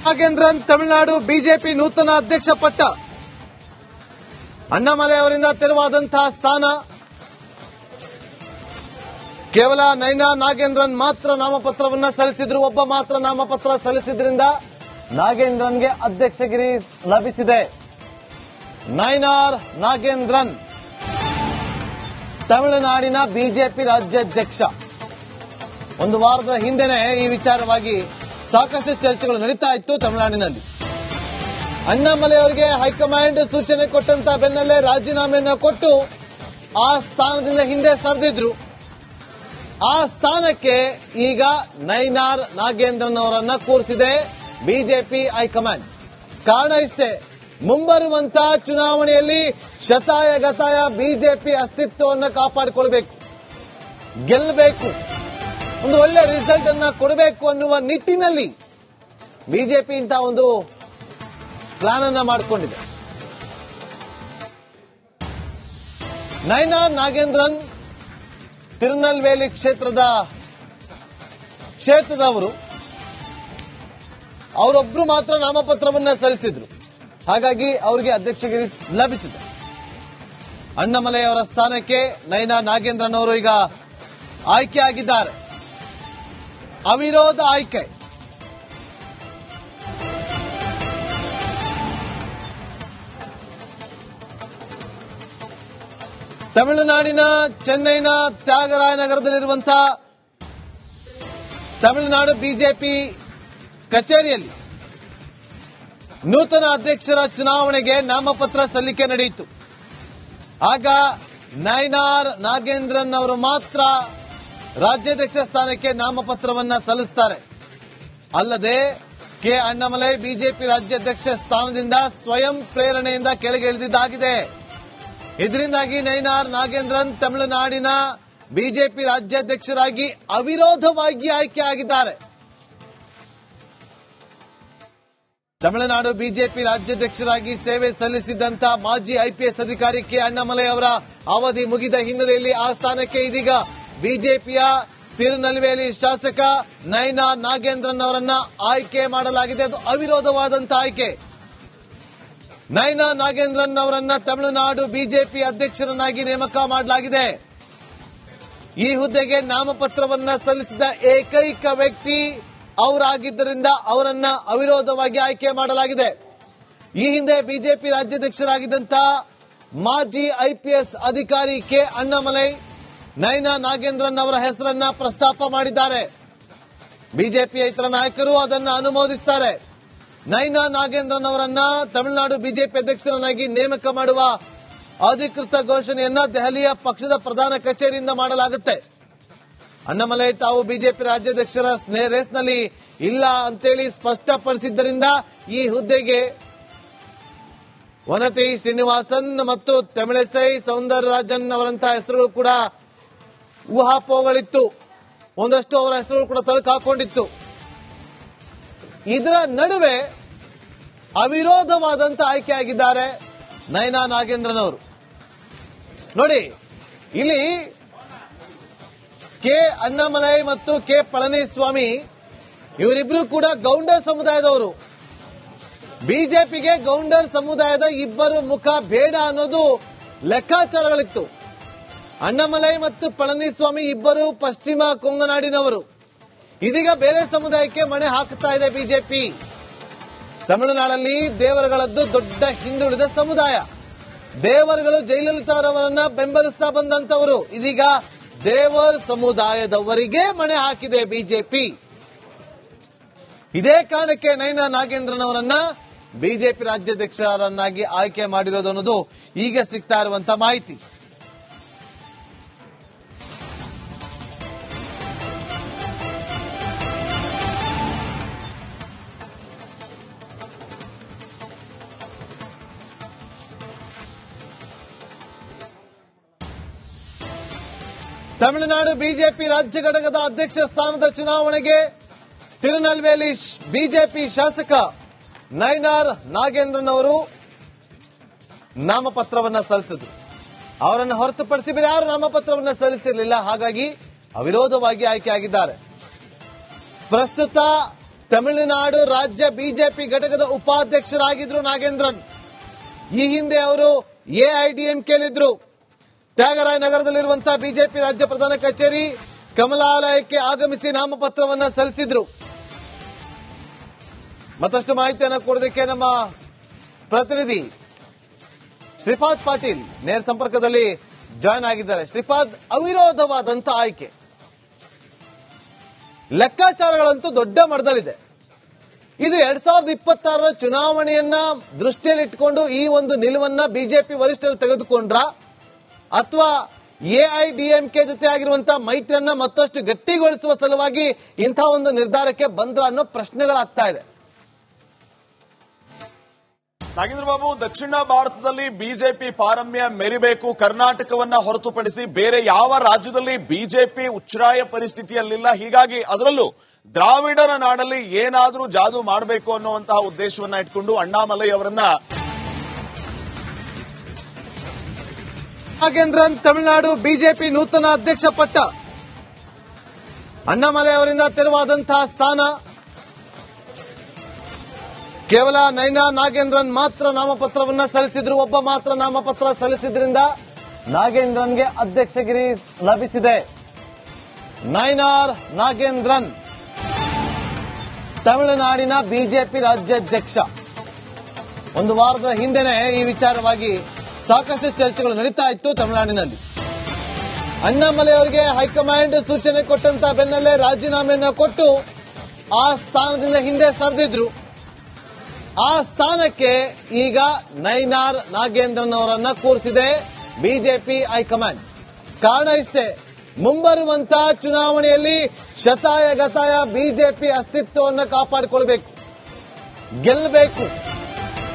Nagendran Tamil Nadu BJP ನೂತನ ಅಧ್ಯಕ್ಷ ಪಟ್ಟ. ಅಣ್ಣಾಮಲೈ ಅವರಿಂದ ತೆರವಾದಂತಹ ಸ್ಥಾನ. ಕೇವಲ ನೈನಾರ್ ನಾಗೇಂದ್ರನ್ ಮಾತ್ರ ನಾಮಪತ್ರವನ್ನ ಸಲ್ಲಿಸಿದ್ರು. ಒಬ್ಬ ಮಾತ್ರ ನಾಮಪತ್ರ ಸಲ್ಲಿಸಿದ್ರಿಂದ ನಾಗೇಂದ್ರನ್ಗೆ ಅಧ್ಯಕ್ಷಗಿರಿ ಲಭಿಸಿದೆ. ನೈನಾರ್ ನಾಗೇಂದ್ರನ್ ತಮಿಳುನಾಡಿನ ಬಿಜೆಪಿ ರಾಜ್ಯಾಧ್ಯಕ್ಷ. ಒಂದು ವಾರದ ಹಿಂದೆನೆ ಈ ವಿಚಾರವಾಗಿ ಸಾಕಷ್ಟು ಚರ್ಚೆಗಳು ನಡೀತಾ ಇತ್ತು ತಮಿಳುನಾಡಿನಲ್ಲಿ. ಅಣ್ಣಾಮಲೈ ಅವರಿಗೆ ಹೈಕಮಾಂಡ್ ಸೂಚನೆ ಕೊಟ್ಟಂತ ಬೆನ್ನಲ್ಲೇ ರಾಜೀನಾಮೆಯನ್ನು ಕೊಟ್ಟು ಆ ಸ್ಥಾನದಿಂದ ಹಿಂದೆ ಸರಿದಿದ್ರು. ಆ ಸ್ಥಾನಕ್ಕೆ ಈಗ ನೈನಾರ್ ನಾಗೇಂದ್ರನ್ ಅವರನ್ನ ಕೂರಿಸಿದೆ ಬಿಜೆಪಿ ಹೈಕಮಾಂಡ್. ಕಾರಣ ಇಷ್ಟೇ, ಮುಂಬರುವಂತಹ ಚುನಾವಣೆಯಲ್ಲಿ ಶತಾಯ ಗತಾಯ ಬಿಜೆಪಿ ಅಸ್ತಿತ್ವವನ್ನು ಕಾಪಾಡಿಕೊಳ್ಬೇಕು, ಗೆಲ್ಲಬೇಕು, ಒಂದು ಒಳ್ಳೆ ರಿಸಲ್ಟ್ ಅನ್ನ ಕೊಡಬೇಕು ಅನ್ನುವ ನಿಟ್ಟಿನಲ್ಲಿ ಬಿಜೆಪಿ ಇಂತ ಒಂದು ಪ್ಲಾನ್ ಅನ್ನ ಮಾಡಿಕೊಂಡಿದೆ. ನೈನಾರ್ ನಾಗೇಂದ್ರನ್ ತಿರುನಲ್ವೇಲಿ ಕ್ಷೇತ್ರದವರು. ಅವರೊಬ್ರು ಮಾತ್ರ ನಾಮಪತ್ರವನ್ನ ಸಲ್ಲಿಸಿದ್ರು. ಹಾಗಾಗಿ ಅವರಿಗೆ ಅಧ್ಯಕ್ಷಗಿರಿ ಲಭಿಸಿದೆ. ಅಣ್ಣಾಮಲೈ ಅವರ ಸ್ಥಾನಕ್ಕೆ ನೈನಾರ್ ನಾಗೇಂದ್ರನ್ ಅವರು ಈಗ ಆಯ್ಕೆಯಾಗಿದ್ದಾರೆ. ಅವಿರೋಧ ಆಯ್ಕೆ. ತಮಿಳುನಾಡಿನ ಚೆನ್ನೈನ ತ್ಯಾಗರಾಯನಗರದಲ್ಲಿರುವಂತಹ ತಮಿಳುನಾಡು ಬಿಜೆಪಿ ಕಚೇರಿಯಲ್ಲಿ ನೂತನ ಅಧ್ಯಕ್ಷರ ಚುನಾವಣೆಗೆ ನಾಮಪತ್ರ ಸಲ್ಲಿಕೆ ನಡೆಯಿತು. ಆಗ ನೈನಾರ್ ನಾಗೇಂದ್ರನ್ ಅವರು ಮಾತ್ರ ರಾಜ್ಯಾಧ್ಯಕ್ಷ ಸ್ಥಾನಕ್ಕೆ ನಾಮಪತ್ರವನ್ನ ಸಲ್ಲಿಸುತ್ತಾರೆ. ಅಲ್ಲದೆ ಕೆ ಅಣ್ಣಾಮಲೈ ಬಿಜೆಪಿ ರಾಜ್ಯಾಧ್ಯಕ್ಷ ಸ್ಥಾನದಿಂದ ಸ್ವಯಂ ಪ್ರೇರಣೆಯಿಂದ ಕೆಳಗೆ ಇಳಿದಿದ್ದಾಗಿದೆ. ಇದರಿಂದಾಗಿ ನೈನಾರ್ ನಾಗೇಂದ್ರನ್ ತಮಿಳುನಾಡಿನ ಬಿಜೆಪಿ ರಾಜ್ಯಾಧ್ಯಕ್ಷರಾಗಿ ಅವಿರೋಧವಾಗಿ ಆಯ್ಕೆಯಾಗಿದ್ದಾರೆ. ತಮಿಳುನಾಡು ಬಿಜೆಪಿ ರಾಜ್ಯಾಧ್ಯಕ್ಷರಾಗಿ ಸೇವೆ ಸಲ್ಲಿಸಿದ್ದಂತ ಮಾಜಿ ಐಪಿಎಸ್ ಅಧಿಕಾರಿ ಕೆ ಅಣ್ಣಾಮಲೈ ಅವರ ಅವಧಿ ಮುಗಿದ ಹಿನ್ನೆಲೆಯಲ್ಲಿ ಆ ಸ್ಥಾನಕ್ಕೆ ಇದೀಗ ಬಿಜೆಪಿಯ ತಿರುನಲ್ವೇಲಿ ಶಾಸಕ ನೈನಾರ್ ನಾಗೇಂದ್ರನ್ ಅವರನ್ನ ಆಯ್ಕೆ ಮಾಡಲಾಗಿದೆ. ಅದು ಅವಿರೋಧವಾದಂತಹ ಆಯ್ಕೆ. ನೈನಾರ್ ನಾಗೇಂದ್ರನ್ ಅವರನ್ನ ತಮಿಳುನಾಡು ಬಿಜೆಪಿ ಅಧ್ಯಕ್ಷರನ್ನಾಗಿ ನೇಮಕ ಮಾಡಲಾಗಿದೆ. ಈ ಹುದ್ದೆಗೆ ನಾಮಪತ್ರವನ್ನ ಸಲ್ಲಿಸಿದ ಏಕೈಕ ವ್ಯಕ್ತಿ ಅವರಾಗಿದ್ದರಿಂದ ಅವರನ್ನ ಅವಿರೋಧವಾಗಿ ಆಯ್ಕೆ ಮಾಡಲಾಗಿದೆ. ಈ ಹಿಂದೆ ಬಿಜೆಪಿ ರಾಜ್ಯಾಧ್ಯಕ್ಷರಾಗಿದ್ದಂತಹ ಮಾಜಿ ಐಪಿಎಸ್ ಅಧಿಕಾರಿ ಕೆ ಅಣ್ಣಾಮಲೈ ನೈನಾರ್ ನಾಗೇಂದ್ರನ್ ಅವರ ಹೆಸರನ್ನ ಪ್ರಸ್ತಾಪ ಮಾಡಿದ್ದಾರೆ. ಬಿಜೆಪಿಯ ಇತರ ನಾಯಕರು ಅದನ್ನ ಅನುಮೋದಿಸುತ್ತಾರೆ. ನೈನಾರ್ ನಾಗೇಂದ್ರನ್ ಅವರನ್ನ ತಮಿಳುನಾಡು ಬಿಜೆಪಿ ಅಧ್ಯಕ್ಷರನ್ನಾಗಿ ನೇಮಕ ಮಾಡುವ ಅಧಿಕೃತ ಘೋಷಣೆಯನ್ನ ದೆಹಲಿಯ ಪಕ್ಷದ ಪ್ರಧಾನ ಕಚೇರಿಯಿಂದ ಮಾಡಲಾಗುತ್ತೆ. ಅಣ್ಣಾಮಲೈ ತಾವು ಬಿಜೆಪಿ ರಾಜ್ಯಾಧ್ಯಕ್ಷರ ರೇಸ್ನಲ್ಲಿ ಇಲ್ಲ ಅಂತೇಳಿ ಸ್ಪಷ್ಟಪಡಿಸಿದ್ದರಿಂದ ಈ ಹುದ್ದೆಗೆ ವನತಿ ಶ್ರೀನಿವಾಸನ್ ಮತ್ತು ತಮಿಳಿಸೈ ಸೌಂದರರಾಜನ್ ಅವರಂತಹ ಹೆಸರುಗಳು ಕೂಡ ಊಹಾಪೋಹಗಳಿತ್ತು. ಒಂದಷ್ಟು ಅವರ ಹೆಸರುಗಳು ಕೂಡ ತಳಕು ಹಾಕೊಂಡಿತ್ತು. ಇದರ ನಡುವೆ ಅವಿರೋಧವಾದಂತ ಆಯ್ಕೆಯಾಗಿದ್ದಾರೆ ನೈನಾರ್ ನಾಗೇಂದ್ರನ್ ಅವರು. ನೋಡಿ, ಇಲ್ಲಿ ಕೆ ಅಣ್ಣಾಮಲೈ ಮತ್ತು ಕೆ ಪಳನಿಸ್ವಾಮಿ ಇವರಿಬ್ರು ಕೂಡ ಗೌಂಡರ್ ಸಮುದಾಯದವರು. ಬಿಜೆಪಿಗೆ ಗೌಂಡರ್ ಸಮುದಾಯದ ಇಬ್ಬರು ಮುಖ ಬೇಡ ಅನ್ನೋದು ಲೆಕ್ಕಾಚಾರಗಳಿತ್ತು. ಅಣ್ಣಾಮಲೈ ಮತ್ತು ಪಳನಿಸ್ವಾಮಿ ಇಬ್ಬರು ಪಶ್ಚಿಮ ಕೊಂಗನಾಡಿನವರು. ಇದೀಗ ಬೇರೆ ಸಮುದಾಯಕ್ಕೆ ಮಣೆ ಹಾಕುತ್ತಾ ಇದೆ ಬಿಜೆಪಿ. ತಮಿಳುನಾಡಲ್ಲಿ ದೇವರುಗಳದ್ದು ದೊಡ್ಡ ಹಿಂದುಳಿದ ಸಮುದಾಯ. ದೇವರುಗಳು ಜಯಲಲಿತಾರವರನ್ನ ಬೆಂಬಲಿಸ್ತಾ ಬಂದಂತವರು. ಇದೀಗ ದೇವರ್ ಸಮುದಾಯದವರಿಗೆ ಮಣೆ ಹಾಕಿದೆ ಬಿಜೆಪಿ. ಇದೇ ಕಾರಣಕ್ಕೆ ನೈನಾರ್ ನಾಗೇಂದ್ರನ್ ಅವರನ್ನ ಬಿಜೆಪಿ ರಾಜ್ಯಾಧ್ಯಕ್ಷರನ್ನಾಗಿ ಆಯ್ಕೆ ಮಾಡಿರೋದು ಅನ್ನೋದು ಈಗ ಸಿಗ್ತಾ ಇರುವಂತಹ ಮಾಹಿತಿ. ತಮಿಳುನಾಡು ಬಿಜೆಪಿ ರಾಜ್ಯ ಘಟಕದ ಅಧ್ಯಕ್ಷ ಸ್ಥಾನದ ಚುನಾವಣೆಗೆ ತಿರುನಲ್ವೇಲಿ ಬಿಜೆಪಿ ಶಾಸಕ ನೈನಾರ್ ನಾಗೇಂದ್ರನ್ ಅವರು ನಾಮಪತ್ರವನ್ನ ಸಲ್ಲಿಸಿದ್ರು. ಅವರನ್ನು ಹೊರತುಪಡಿಸಿ ಬೇರೆ ಯಾರು ನಾಮಪತ್ರವನ್ನ ಸಲ್ಲಿಸಿರಲಿಲ್ಲ. ಹಾಗಾಗಿ ಅವಿರೋಧವಾಗಿ ಆಯ್ಕೆಯಾಗಿದ್ದಾರೆ. ಪ್ರಸ್ತುತ ತಮಿಳುನಾಡು ರಾಜ್ಯ ಬಿಜೆಪಿ ಘಟಕದ ಉಪಾಧ್ಯಕ್ಷರಾಗಿದ್ರು ನಾಗೇಂದ್ರನ್. ಈ ಹಿಂದೆ ಅವರು ಎಐಡಿಎಂಕೆಲಿದ್ರು. ತ್ಯಾಗರಾಯ ನಗರದಲ್ಲಿರುವಂತಹ ಬಿಜೆಪಿ ರಾಜ್ಯ ಪ್ರಧಾನ ಕಚೇರಿ ಕಮಲಾಲಯಕ್ಕೆ ಆಗಮಿಸಿ ನಾಮಪತ್ರವನ್ನ ಸಲ್ಲಿಸಿದ್ರು. ಮತ್ತಷ್ಟು ಮಾಹಿತಿಯನ್ನು ಕೊಡೋದಕ್ಕೆ ನಮ್ಮ ಪ್ರತಿನಿಧಿ ಶ್ರೀಪಾದ್ ಪಾಟೀಲ್ ನೇರ ಸಂಪರ್ಕದಲ್ಲಿ ಜಾಯ್ನ್ ಆಗಿದ್ದಾರೆ. ಶ್ರೀಪಾದ್, ಅವಿರೋಧವಾದಂತ ಆಯ್ಕೆ, ಲೆಕ್ಕಾಚಾರಗಳಂತೂ ದೊಡ್ಡ ಮಟ್ಟದಲ್ಲಿದೆ. ಇದು 2026 ಚುನಾವಣೆಯನ್ನ ದೃಷ್ಟಿಯಲ್ಲಿಟ್ಟುಕೊಂಡು ಈ ಒಂದು ನಿಲುವನ್ನ ಬಿಜೆಪಿ ವರಿಷ್ಠರು ತೆಗೆದುಕೊಂಡ್ರ ಅಥವಾ ಎಐಡಿಎಂಕೆ ಜೊತೆ ಆಗಿರುವಂತಹ ಮೈತ್ರಿಯನ್ನ ಮತ್ತಷ್ಟು ಗಟ್ಟಿಗೊಳಿಸುವ ಸಲುವಾಗಿ ಇಂತಹ ಒಂದು ನಿರ್ಧಾರಕ್ಕೆ ಬಂದ್ರ ಅನ್ನೋ ಪ್ರಶ್ನೆಗಳಾಗ್ತಾ ಇದೆ. ನಾಗೇಂದ್ರ ಬಾಬು, ದಕ್ಷಿಣ ಭಾರತದಲ್ಲಿ ಬಿಜೆಪಿ ಪಾರಮ್ಯ ಮೆರಿಬೇಕು. ಕರ್ನಾಟಕವನ್ನ ಹೊರತುಪಡಿಸಿ ಬೇರೆ ಯಾವ ರಾಜ್ಯದಲ್ಲಿ ಬಿಜೆಪಿ ಉಚ್ಛ್ರಾಯ ಪರಿಸ್ಥಿತಿಯಲ್ಲಿಲ್ಲ. ಹೀಗಾಗಿ ಅದರಲ್ಲೂ ದ್ರಾವಿಡರ ನಾಡಲ್ಲಿ ಏನಾದರೂ ಜಾದು ಮಾಡಬೇಕು ಅನ್ನುವಂತಹ ಉದ್ದೇಶವನ್ನ ಇಟ್ಕೊಂಡು ಅಣ್ಣಾಮಲೈ ಅವರನ್ನ ನಾಗೇಂದ್ರನ್ ತಮಿಳುನಾಡು ಬಿಜೆಪಿ ನೂತನ ಅಧ್ಯಕ್ಷ ಪಟ್ಟ. ಅಣ್ಣಾಮಲೈ ಅವರಿಂದ ತೆರವಾದಂತಹ ಸ್ಥಾನ. ಕೇವಲ ನೈನಾ ನಾಗೇಂದ್ರನ್ ಮಾತ್ರ ನಾಮಪತ್ರವನ್ನ ಸಲ್ಲಿಸಿದ್ರು. ಒಬ್ಬ ಮಾತ್ರ ನಾಮಪತ್ರ ಸಲ್ಲಿಸಿದ್ರಿಂದ ನಾಗೇಂದ್ರನ್ಗೆ ಅಧ್ಯಕ್ಷಗಿರಿ ಲಭಿಸಿದೆ. ನೈನಾರ್ ನಾಗೇಂದ್ರನ್ ತಮಿಳುನಾಡಿನ ಬಿಜೆಪಿ ರಾಜ್ಯಾಧ್ಯಕ್ಷ. ಒಂದು ವಾರದ ಹಿಂದೆನೆ ಈ ವಿಚಾರವಾಗಿ ಸಾಕಷ್ಟು ಚರ್ಚೆಗಳು ನಡೀತಾ ಇತ್ತು ತಮಿಳುನಾಡಿನಲ್ಲಿ. ಅಣ್ಣಾಮಲೈ ಅವರಿಗೆ ಹೈಕಮಾಂಡ್ ಸೂಚನೆ ಕೊಟ್ಟಂತ ಬೆನ್ನಲ್ಲೇ ರಾಜೀನಾಮೆಯನ್ನು ಕೊಟ್ಟು ಆ ಸ್ಥಾನದಿಂದ ಹಿಂದೆ ಸರಿದಿದ್ರು. ಆ ಸ್ಥಾನಕ್ಕೆ ಈಗ ನೈನಾರ್ ನಾಗೇಂದ್ರನ್ ಅವರನ್ನ ಕೂರಿಸಿದೆ ಬಿಜೆಪಿ ಹೈಕಮಾಂಡ್. ಕಾರಣ ಇಷ್ಟೇ, ಮುಂಬರುವಂತಹ ಚುನಾವಣೆಯಲ್ಲಿ ಶತಾಯ ಗತಾಯ ಬಿಜೆಪಿ ಅಸ್ತಿತ್ವವನ್ನು ಕಾಪಾಡಿಕೊಳ್ಬೇಕು, ಗೆಲ್ಲಬೇಕು,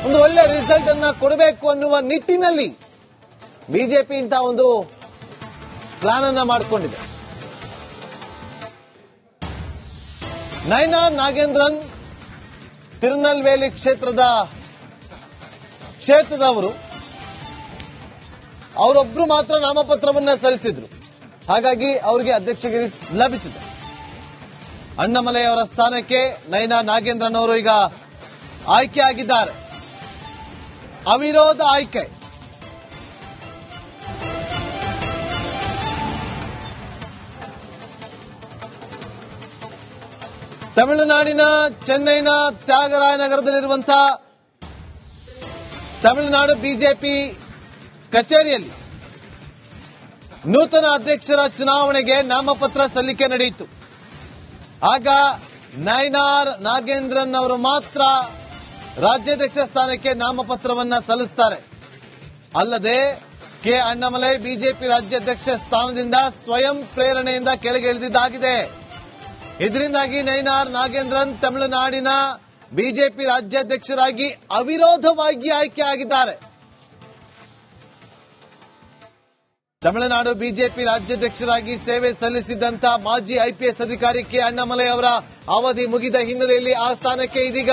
ಒಂದು ಒಳ್ಳೆ ರಿಸಲ್ಟ್ ಅನ್ನ ಕೊಡಬೇಕು ಅನ್ನುವ ನಿಟ್ಟಿನಲ್ಲಿ ಬಿಜೆಪಿ ಇಂತಹ ಒಂದು ಪ್ಲಾನ್ ಅನ್ನ ಮಾಡಿಕೊಂಡಿದೆ. ನೈನಾರ್ ನಾಗೇಂದ್ರನ್ ತಿರುನಲ್ವೇಲಿ ಕ್ಷೇತ್ರದವರು. ಅವರೊಬ್ರು ಮಾತ್ರ ನಾಮಪತ್ರವನ್ನ ಸಲ್ಲಿಸಿದ್ರು. ಹಾಗಾಗಿ ಅವರಿಗೆ ಅಧ್ಯಕ್ಷಗಿರಿ ಲಭಿಸಿದೆ. ಅಣ್ಣಾಮಲೈ ಅವರ ಸ್ಥಾನಕ್ಕೆ ನೈನಾರ್ ನಾಗೇಂದ್ರನ್ ಅವರು ಈಗ ಆಯ್ಕೆಯಾಗಿದ್ದಾರೆ. ಅವಿರೋಧ ಆಯ್ಕೆ. ತಮಿಳುನಾಡಿನ ಚೆನ್ನೈನ ತ್ಯಾಗರಾಯ ನಗರದಲ್ಲಿರುವಂತಹ ತಮಿಳುನಾಡು ಬಿಜೆಪಿ ಕಚೇರಿಯಲ್ಲಿ ನೂತನ ಅಧ್ಯಕ್ಷರ ಚುನಾವಣೆಗೆ ನಾಮಪತ್ರ ಸಲ್ಲಿಕೆ ನಡೆಯಿತು. ಆಗ ನೈನಾರ್ ನಾಗೇಂದ್ರನ್ ಅವರು ಮಾತ್ರ ರಾಜ್ಯಾಧ್ಯಕ್ಷ ಸ್ಥಾನಕ್ಕೆ ನಾಮಪತ್ರವನ್ನ ಸಲ್ಲಿಸುತ್ತಾರೆ. ಅಲ್ಲದೆ ಕೆ ಅಣ್ಣಾಮಲೈ ಬಿಜೆಪಿ ರಾಜ್ಯಾಧ್ಯಕ್ಷ ಸ್ಥಾನದಿಂದ ಸ್ವಯಂ ಪ್ರೇರಣೆಯಿಂದ ಕೆಳಗೆ ಇಳಿದಿದ್ದಾಗಿದೆ. ಇದರಿಂದಾಗಿ ನೈನಾರ್ ನಾಗೇಂದ್ರನ್ ತಮಿಳುನಾಡಿನ ಬಿಜೆಪಿ ರಾಜ್ಯಾಧ್ಯಕ್ಷರಾಗಿ ಅವಿರೋಧವಾಗಿ ಆಯ್ಕೆಯಾಗಿದ್ದಾರೆ. ತಮಿಳುನಾಡು ಬಿಜೆಪಿ ರಾಜ್ಯಾಧ್ಯಕ್ಷರಾಗಿ ಸೇವೆ ಸಲ್ಲಿಸಿದಂತಹ ಮಾಜಿ ಐಪಿಎಸ್ ಅಧಿಕಾರಿ ಕೆ ಅಣ್ಣಾಮಲೈ ಅವರ ಅವಧಿ ಮುಗಿದ ಹಿನ್ನೆಲೆಯಲ್ಲಿ ಆ ಸ್ಥಾನಕ್ಕೆ ಇದೀಗ